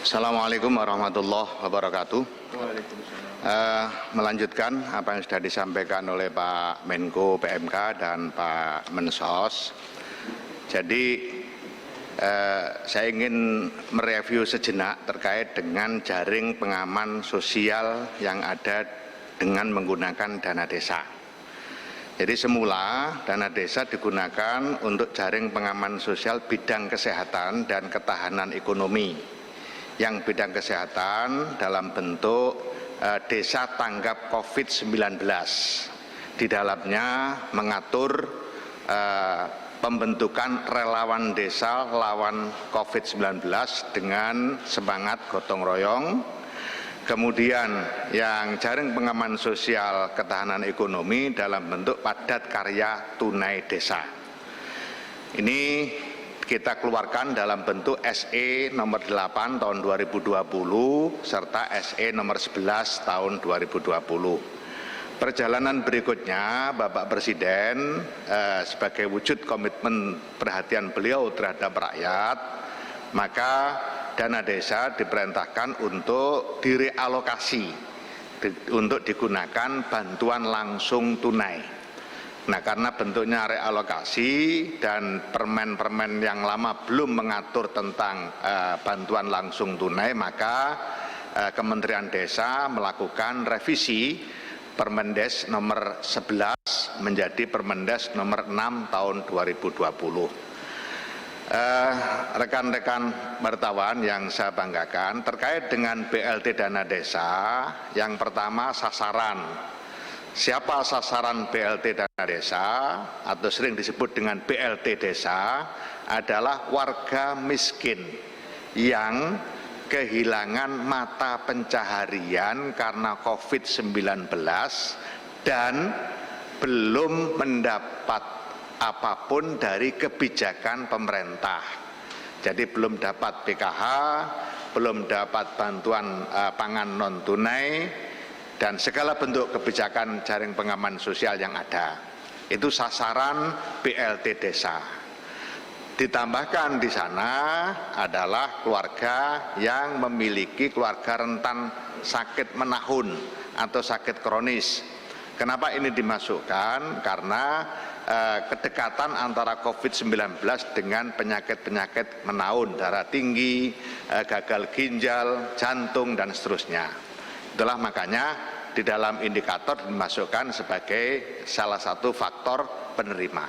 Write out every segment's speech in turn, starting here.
Assalamualaikum warahmatullahi wabarakatuh. Melanjutkan apa yang sudah disampaikan oleh Pak Menko PMK dan Pak Mensos. Jadi saya ingin mereview sejenak terkait dengan jaring pengaman sosial yang ada dengan menggunakan dana desa. Jadi semula dana desa digunakan untuk jaring pengaman sosial bidang kesehatan dan ketahanan ekonomi. Yang bidang kesehatan dalam bentuk desa tanggap COVID-19. Di dalamnya mengatur pembentukan relawan desa lawan COVID-19 dengan semangat gotong royong. Kemudian yang jaring pengaman sosial ketahanan ekonomi dalam bentuk padat karya tunai desa. Ini kita keluarkan dalam bentuk SE nomor 8 tahun 2020 serta SE nomor 11 tahun 2020. Perjalanan berikutnya Bapak Presiden sebagai wujud komitmen perhatian beliau terhadap rakyat, maka dana desa diperintahkan untuk direalokasi untuk digunakan bantuan langsung tunai. Nah, karena bentuknya realokasi dan permen-permen yang lama belum mengatur tentang bantuan langsung tunai, maka Kementerian Desa melakukan revisi Permendes nomor 11 menjadi Permendes nomor 6 tahun 2020. Rekan-rekan wartawan yang saya banggakan terkait dengan BLT dana desa, yang pertama sasaran. Siapa sasaran BLT dana desa atau sering disebut dengan BLT desa adalah warga miskin yang kehilangan mata pencaharian karena COVID-19 dan belum mendapat apapun dari kebijakan pemerintah. Jadi belum dapat PKH, belum dapat bantuan pangan non tunai, dan segala bentuk kebijakan jaring pengaman sosial yang ada. Itu sasaran BLT desa. Ditambahkan di sana adalah keluarga yang memiliki keluarga rentan sakit menahun atau sakit kronis. Kenapa ini dimasukkan? Karena kedekatan antara COVID-19 dengan penyakit-penyakit menahun, darah tinggi, gagal ginjal, jantung, dan seterusnya. Itulah makanya di dalam indikator dimasukkan sebagai salah satu faktor penerima.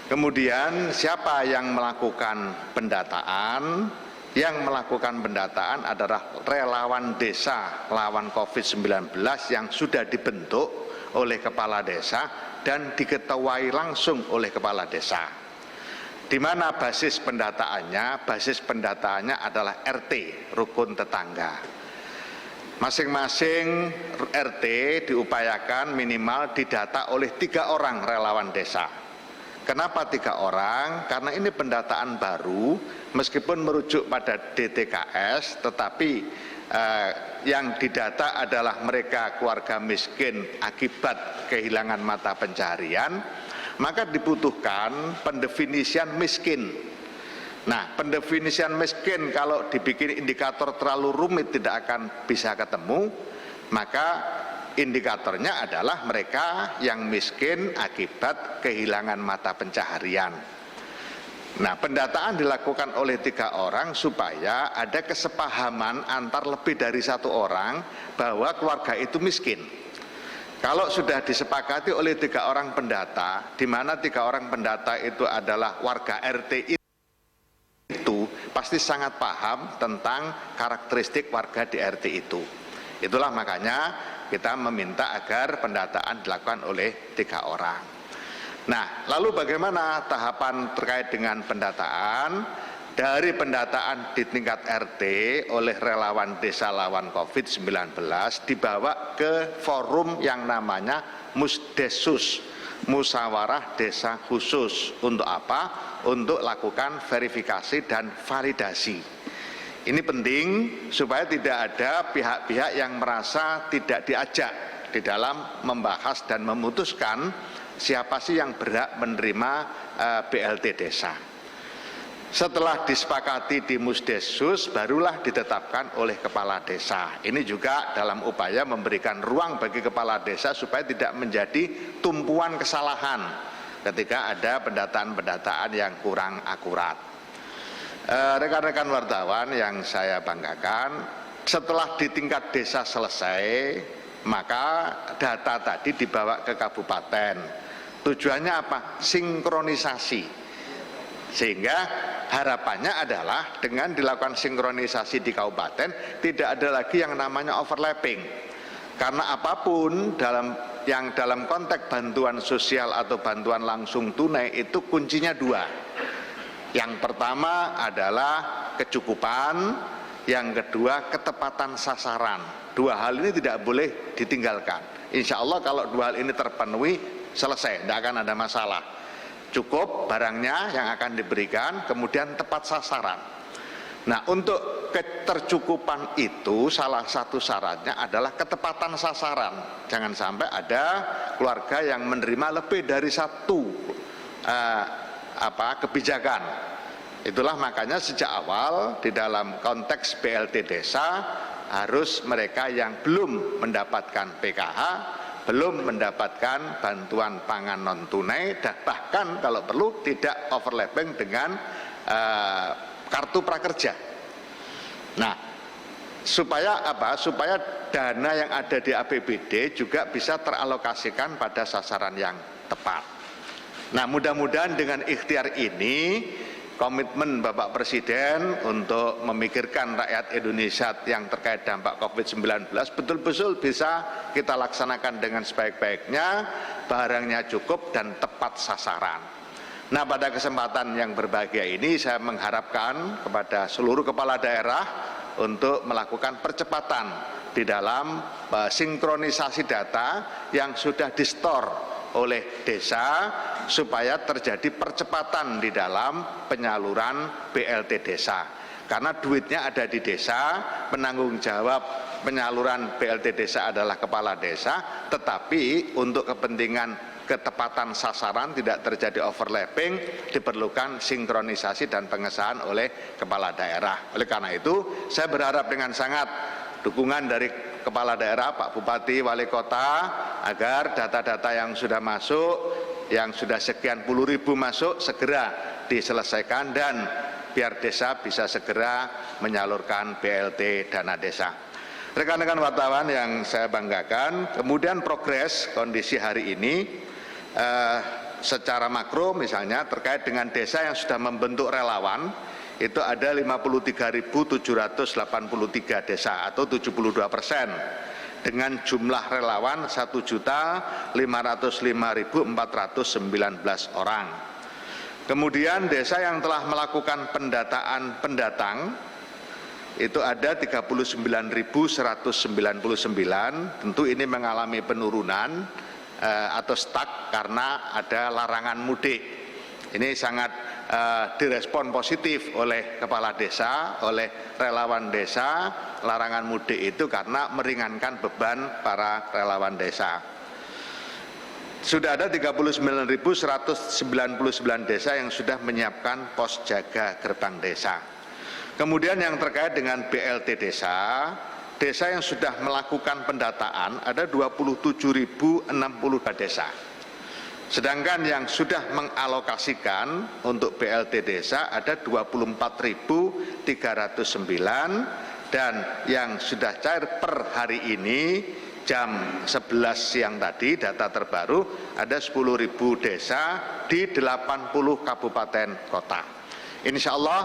Kemudian siapa yang melakukan pendataan? Yang melakukan pendataan adalah relawan desa lawan COVID-19 yang sudah dibentuk oleh kepala desa dan diketahui langsung oleh kepala desa. Di mana basis pendataannya? Basis pendataannya adalah RT, rukun tetangga. Masing-masing RT diupayakan minimal didata oleh 3 orang relawan desa. Kenapa 3 orang? Karena ini pendataan baru, meskipun merujuk pada DTKS, tetapi yang didata adalah mereka keluarga miskin akibat kehilangan mata pencaharian, maka dibutuhkan pendefinisian miskin. Nah, pendefinisian miskin kalau dibikin indikator terlalu rumit tidak akan bisa ketemu, maka indikatornya adalah mereka yang miskin akibat kehilangan mata pencaharian. Nah, pendataan dilakukan oleh 3 orang supaya ada kesepahaman antar lebih dari 1 orang bahwa keluarga itu miskin. Kalau sudah disepakati oleh 3 orang pendata, di mana 3 orang pendata itu adalah warga RT itu pasti sangat paham tentang karakteristik warga di RT itu. Itulah makanya kita meminta agar pendataan dilakukan oleh 3 orang. Nah, lalu bagaimana tahapan terkait dengan pendataan? Dari pendataan di tingkat RT oleh relawan desa lawan COVID-19 dibawa ke forum yang namanya Musdesus, Musyawarah Desa Khusus. Untuk apa? Untuk lakukan verifikasi dan validasi. Ini penting supaya tidak ada pihak-pihak yang merasa tidak diajak di dalam membahas dan memutuskan siapa sih yang berhak menerima BLT desa. Setelah disepakati di Musdesus, barulah ditetapkan oleh kepala desa. Ini juga dalam upaya memberikan ruang bagi kepala desa supaya tidak menjadi tumpuan kesalahan ketika ada pendataan-pendataan yang kurang akurat. Rekan-rekan wartawan yang saya banggakan, setelah di tingkat desa selesai, maka data tadi dibawa ke kabupaten. Tujuannya apa? Sinkronisasi. Sehingga harapannya adalah dengan dilakukan sinkronisasi di kabupaten tidak ada lagi yang namanya overlapping. Karena apapun dalam konteks bantuan sosial atau bantuan langsung tunai itu kuncinya dua. Yang pertama adalah kecukupan, yang kedua ketepatan sasaran. Dua hal ini tidak boleh ditinggalkan. Insya Allah kalau dua hal ini terpenuhi, selesai, tidak akan ada masalah. Cukup barangnya yang akan diberikan, kemudian tepat sasaran. Nah, untuk ketercukupan itu salah satu syaratnya adalah ketepatan sasaran. Jangan sampai ada keluarga yang menerima lebih dari satu kebijakan. Itulah makanya sejak awal di dalam konteks BLT desa harus mereka yang belum mendapatkan PKH, belum mendapatkan bantuan pangan non tunai, dan bahkan kalau perlu tidak overlapping dengan kartu prakerja. Nah, supaya apa? Supaya dana yang ada di APBD juga bisa teralokasikan pada sasaran yang tepat. Nah, mudah-mudahan dengan ikhtiar ini, komitmen Bapak Presiden untuk memikirkan rakyat Indonesia yang terkait dampak COVID-19 betul-betul bisa kita laksanakan dengan sebaik-baiknya, barangnya cukup dan tepat sasaran. Nah, pada kesempatan yang berbahagia ini saya mengharapkan kepada seluruh kepala daerah untuk melakukan percepatan di dalam sinkronisasi data yang sudah di-store oleh desa supaya terjadi percepatan di dalam penyaluran BLT desa. Karena duitnya ada di desa, penanggung jawab penyaluran BLT desa adalah kepala desa, tetapi untuk kepentingan ketepatan sasaran tidak terjadi overlapping, diperlukan sinkronisasi dan pengesahan oleh kepala daerah. Oleh karena itu, saya berharap dengan sangat dukungan dari kepala daerah, Pak Bupati, Wali Kota, agar data-data yang sudah masuk, yang sudah sekian puluh ribu masuk, segera diselesaikan dan biar desa bisa segera menyalurkan BLT dana desa. Rekan-rekan wartawan yang saya banggakan, kemudian progres kondisi hari ini secara makro misalnya terkait dengan desa yang sudah membentuk relawan, itu ada 53.783 desa atau 72%, dengan jumlah relawan 1.505.419 orang. Kemudian desa yang telah melakukan pendataan pendatang itu ada 39.199, tentu ini mengalami penurunan atau stuck karena ada larangan mudik. Ini sangat direspon positif oleh kepala desa, oleh relawan desa, larangan mudik itu karena meringankan beban para relawan desa. Sudah ada 39.199 desa yang sudah menyiapkan pos jaga gerbang desa. Kemudian yang terkait dengan BLT desa, desa yang sudah melakukan pendataan ada 27.062 desa. Sedangkan yang sudah mengalokasikan untuk BLT desa ada 24.309, dan yang sudah cair per hari ini jam 11 siang tadi data terbaru ada 10.000 desa di 80 kabupaten kota. Insya Allah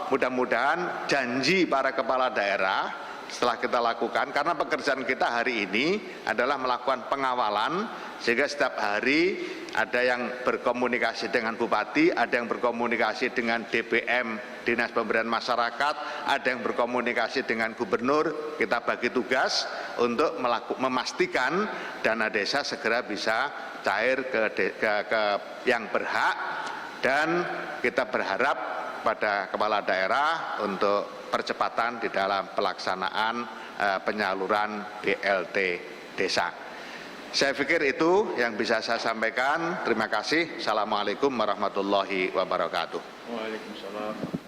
mudah-mudahan janji para kepala daerah setelah kita lakukan, karena pekerjaan kita hari ini adalah melakukan pengawalan, sehingga setiap hari ada yang berkomunikasi dengan bupati, ada yang berkomunikasi dengan DPM, Dinas Pemberdayaan Masyarakat, ada yang berkomunikasi dengan gubernur. Kita bagi tugas untuk memastikan dana desa segera bisa cair ke yang berhak, dan kita berharap pada kepala daerah untuk percepatan di dalam pelaksanaan penyaluran BLT desa. Saya pikir itu yang bisa saya sampaikan. Terima kasih. Assalamualaikum warahmatullahi wabarakatuh. Waalaikumsalam.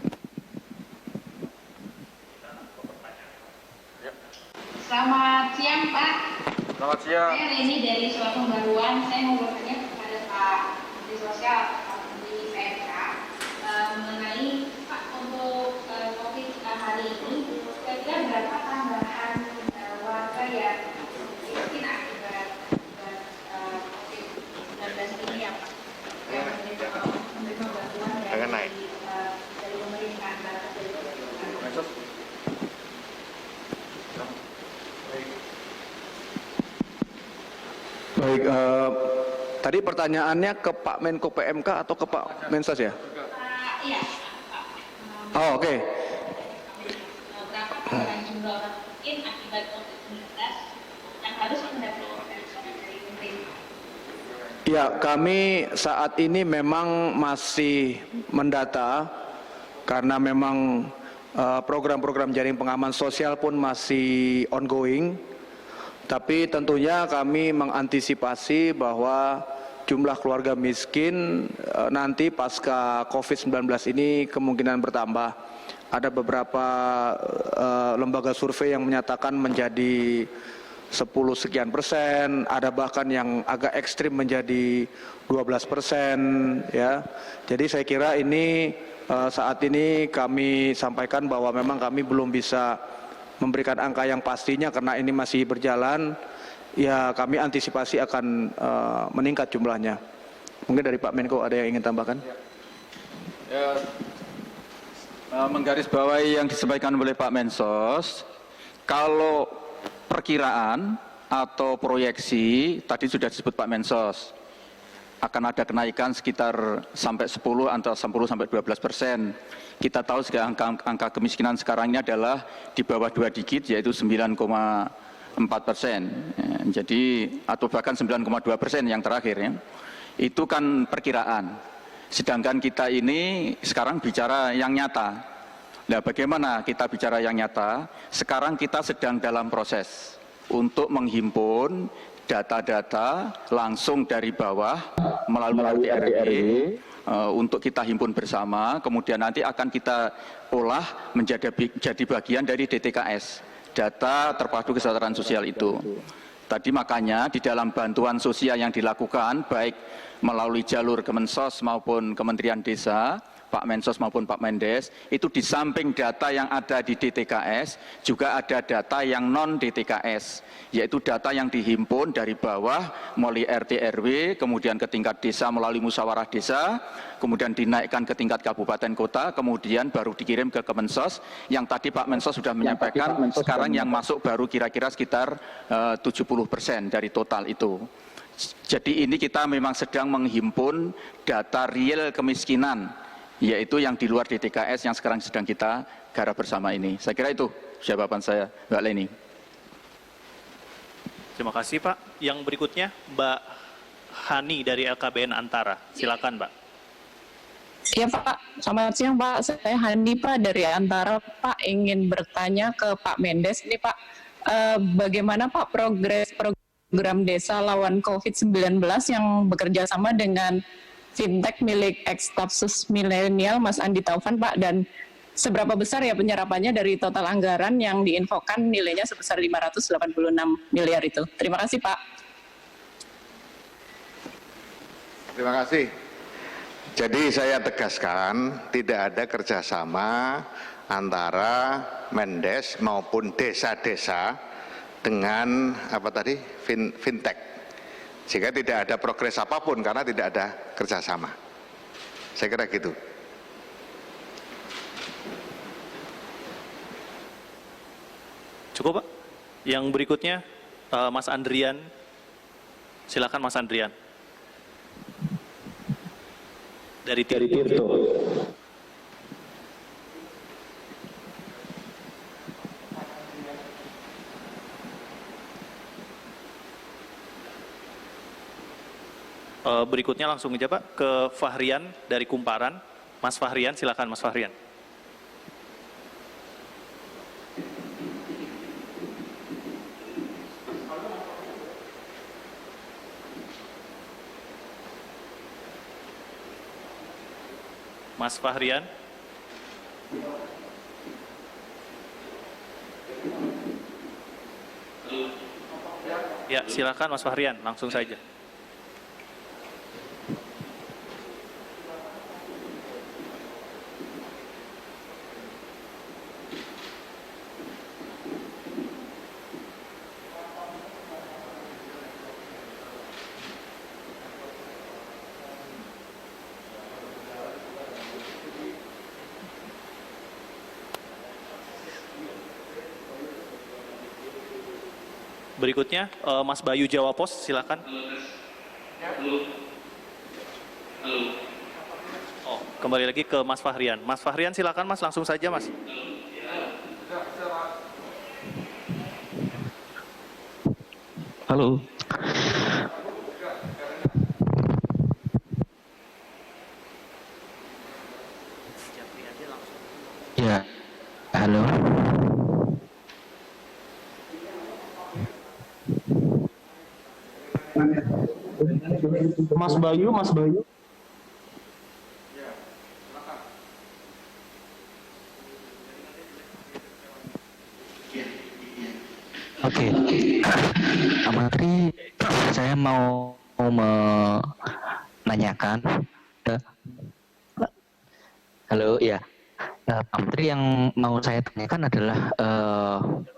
Selamat siang Pak. Selamat siang. Saya Reni dari Suara Pembaruan. Saya mau bertanya kepada Pak Menteri Sosial, Pak Menteri PMK mengenai Pak untuk COVID hari ini. Kira-kira berapa tambahan warga yang miskin akibat COVID-19 ini ya Pak? Yang menerima bantuan dari pemerintah. Baik, tadi pertanyaannya ke Pak Menko PMK atau ke Pak Mensos ya? Iya. Oh, oke. Berapa tambahan jumlah orang miskin akibat COVID-19 yang harus mendapatkan bantuan dari pemerintah? Ya, kami saat ini memang masih mendata karena memang program-program jaring pengaman sosial pun masih ongoing. Tapi tentunya kami mengantisipasi bahwa jumlah keluarga miskin nanti pasca COVID-19 ini kemungkinan bertambah. Ada beberapa lembaga survei yang menyatakan menjadi 10 sekian persen, ada bahkan yang agak ekstrim menjadi 12% ya. Jadi saya kira ini saat ini kami sampaikan bahwa memang kami belum bisa memberikan angka yang pastinya karena ini masih berjalan. Ya kami antisipasi akan meningkat jumlahnya. Mungkin dari Pak Menko ada yang ingin tambahkan? Ya, menggarisbawahi yang disampaikan oleh Pak Mensos, kalau perkiraan atau proyeksi tadi sudah disebut Pak Mensos akan ada kenaikan sekitar sampai 10 antara 10 sampai 12%. Kita tahu angka kemiskinan sekarang ini adalah di bawah 2 digit yaitu 9,4%. Jadi atau bahkan 9,2% yang terakhir ya. Itu kan perkiraan. Sedangkan kita ini sekarang bicara yang nyata. Nah, bagaimana kita bicara yang nyata? Sekarang kita sedang dalam proses untuk menghimpun data-data langsung dari bawah melalui RT/RW untuk kita himpun bersama, kemudian nanti akan kita olah menjadi bagian dari DTKS, data terpadu kesejahteraan sosial itu. Tadi makanya di dalam bantuan sosial yang dilakukan baik melalui jalur Kemensos maupun Kementerian Desa, Pak Mensos maupun Pak Mendes, itu di samping data yang ada di DTKS, juga ada data yang non-DTKS, yaitu data yang dihimpun dari bawah melalui RT/RW, kemudian ke tingkat desa melalui musyawarah desa, kemudian dinaikkan ke tingkat kabupaten kota, kemudian baru dikirim ke Kemensos, yang tadi Pak Mensos sudah menyampaikan, sekarang yang masuk baru kira-kira sekitar 70% dari total itu. Jadi ini kita memang sedang menghimpun data real kemiskinan, yaitu yang di luar DTKS yang sekarang sedang kita garap bersama ini. Saya kira itu jawaban saya, Mbak Leni. Terima kasih Pak. Yang berikutnya Mbak Hani dari LKBN Antara. Silakan Mbak. Ya Pak, selamat siang Pak. Saya Hani Pak dari Antara. Pak ingin bertanya ke Pak Mendes. Ini Pak, bagaimana Pak progres program desa lawan COVID-19 yang bekerja sama dengan fintech milik ex-Stafsus Milenial Mas Andi Taufan Pak, dan seberapa besar ya penyerapannya dari total anggaran yang diinfokan nilainya sebesar 586 miliar itu. Terima kasih Pak. Terima kasih. Jadi saya tegaskan tidak ada kerjasama antara Mendes maupun desa-desa dengan fintech. Sehingga tidak ada progres apapun karena tidak ada kerjasama. Saya kira gitu. Cukup Pak. Yang berikutnya Mas Andrian. Silakan Mas Andrian. Dari Tirto. Berikutnya langsung aja Pak ke Fahrian dari Kumparan. Mas Fahrian, silakan Mas Fahrian. Mas Fahrian. Ya, silakan Mas Fahrian, langsung saja. Berikutnya, Mas Bayu Jawa Pos, silakan. Oh, kembali lagi ke Mas Fahrian. Mas Fahrian, silakan Mas, langsung saja Mas. Halo. Ya, halo. Mas Bayu. Oke. Pak Menteri, saya mau menanyakan. Halo, ya. Pak Menteri, yang mau saya tanyakan adalah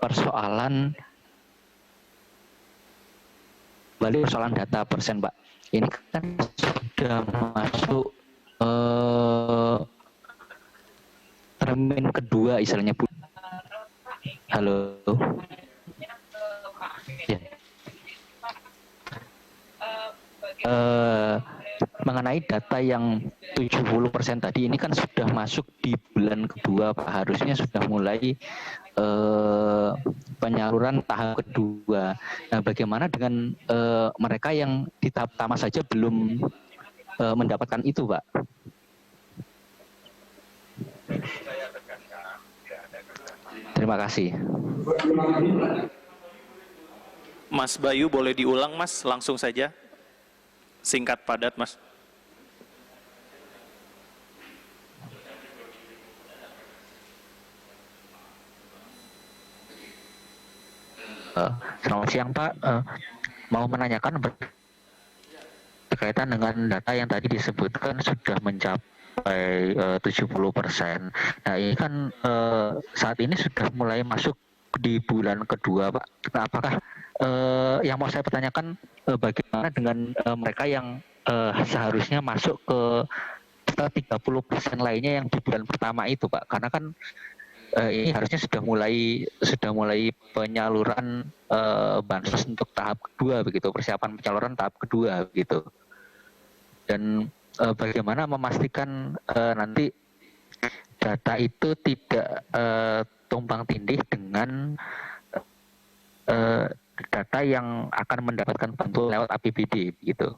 persoalan data persen, Pak. Ini kan sudah masuk termin kedua, istilahnya. Halo. Ya. Mengenai data yang 70% tadi, ini kan sudah masuk di bulan kedua, Pak. Harusnya sudah mulai penyaluran tahap kedua. Nah, bagaimana dengan mereka yang di tahap pertama saja belum mendapatkan itu, Pak? Terima kasih. Mas Bayu, boleh diulang Mas, langsung saja. Singkat padat Mas. Selamat siang Pak, mau menanyakan berkaitan dengan data yang tadi disebutkan sudah mencapai 70%. Nah ini kan saat ini sudah mulai masuk di bulan kedua Pak. Nah, apakah yang mau saya pertanyakan bagaimana dengan mereka yang seharusnya masuk ke 30% lainnya yang di bulan pertama itu Pak? Karena kan ini harusnya sudah mulai penyaluran bansos untuk tahap kedua begitu, persiapan penyaluran tahap kedua begitu. Dan bagaimana memastikan nanti data itu tidak tumpang tindih dengan data yang akan mendapatkan bantuan lewat APBD begitu.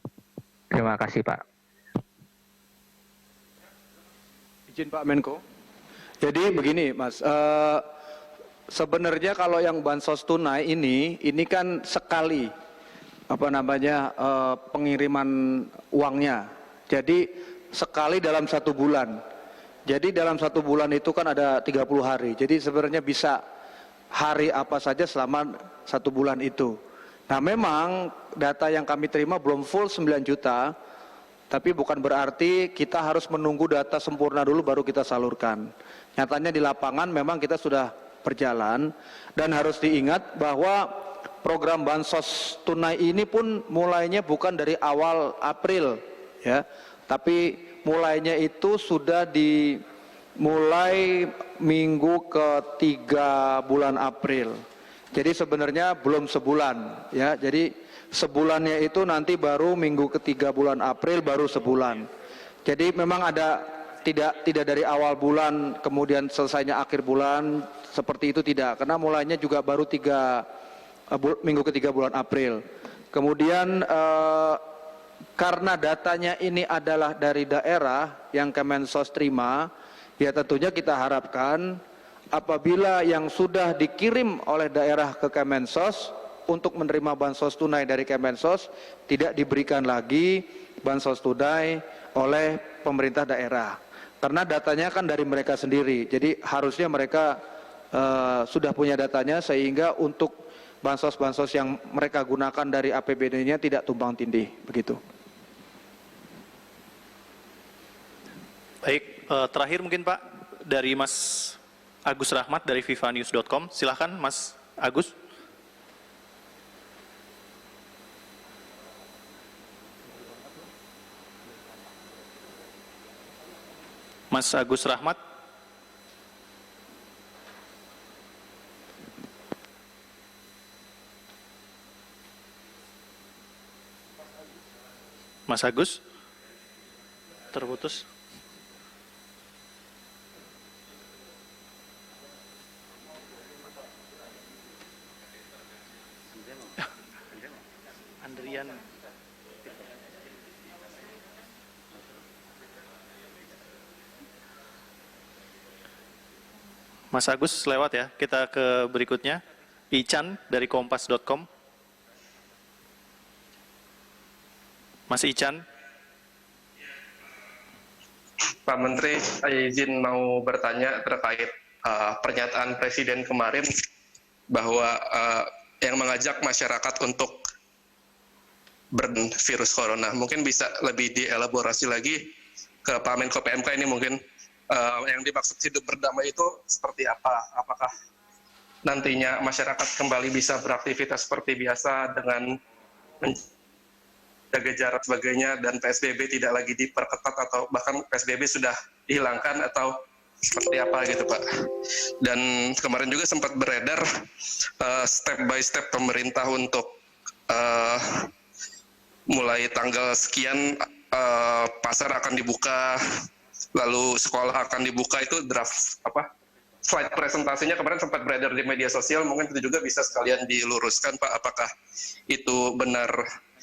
Terima kasih Pak. Izin Pak Menko. Jadi begini Mas, sebenarnya kalau yang bansos tunai ini kan sekali pengiriman uangnya. Jadi sekali dalam 1 bulan. Jadi dalam 1 bulan itu kan ada 30 hari. Jadi sebenarnya bisa hari apa saja selama 1 bulan itu. Nah memang data yang kami terima belum full 9 juta. Tapi bukan berarti kita harus menunggu data sempurna dulu baru kita salurkan. Nyatanya di lapangan memang kita sudah berjalan, dan harus diingat bahwa program bansos tunai ini pun mulainya bukan dari awal April ya, tapi mulainya itu sudah dimulai minggu ketiga bulan April. Jadi sebenarnya belum sebulan ya. Jadi sebulannya itu nanti baru minggu ketiga bulan April, baru sebulan. Jadi memang ada tidak dari awal bulan kemudian selesainya akhir bulan, seperti itu tidak, karena mulainya juga baru minggu ketiga bulan April. Kemudian karena datanya ini adalah dari daerah yang Kemensos terima, ya tentunya kita harapkan apabila yang sudah dikirim oleh daerah ke Kemensos untuk menerima bansos tunai dari Kemensos, tidak diberikan lagi bansos tunai oleh pemerintah daerah. Karena datanya kan dari mereka sendiri, jadi harusnya mereka sudah punya datanya, sehingga untuk bansos-bansos yang mereka gunakan dari APBD-nya tidak tumpang tindih, begitu. Baik, terakhir mungkin Pak dari Mas Agus Rahmat dari vivanews.com. Silahkan Mas Agus. Mas Agus Rahmat. Mas Agus. Terputus. Andrian. Mas Agus lewat ya. Kita ke berikutnya. Ican dari kompas.com. Mas Ican. Pak Menteri, saya izin mau bertanya terkait pernyataan Presiden kemarin bahwa yang mengajak masyarakat untuk virus corona. Mungkin bisa lebih dielaborasi lagi ke Pak Menko PMK ini mungkin yang dimaksud hidup berdamai itu seperti apa? Apakah nantinya masyarakat kembali bisa beraktivitas seperti biasa dengan menjaga jarak sebagainya dan PSBB tidak lagi diperketat atau bahkan PSBB sudah dihilangkan atau seperti apa gitu Pak. Dan kemarin juga sempat beredar step by step pemerintah untuk mulai tanggal sekian pasar akan dibuka, lalu sekolah akan dibuka, itu draft slide presentasinya kemarin sempat beredar di media sosial, mungkin itu juga bisa sekalian diluruskan Pak, apakah itu benar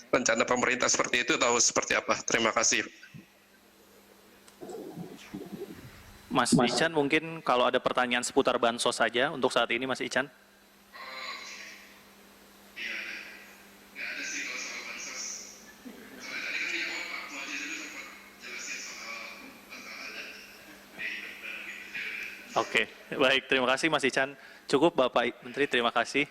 rencana pemerintah seperti itu atau seperti apa? Terima kasih. Mas Ican, mungkin kalau ada pertanyaan seputar bansos saja untuk saat ini, Mas Ican. Oke, baik. Terima kasih Mas Ican. Cukup Bapak Menteri, terima kasih.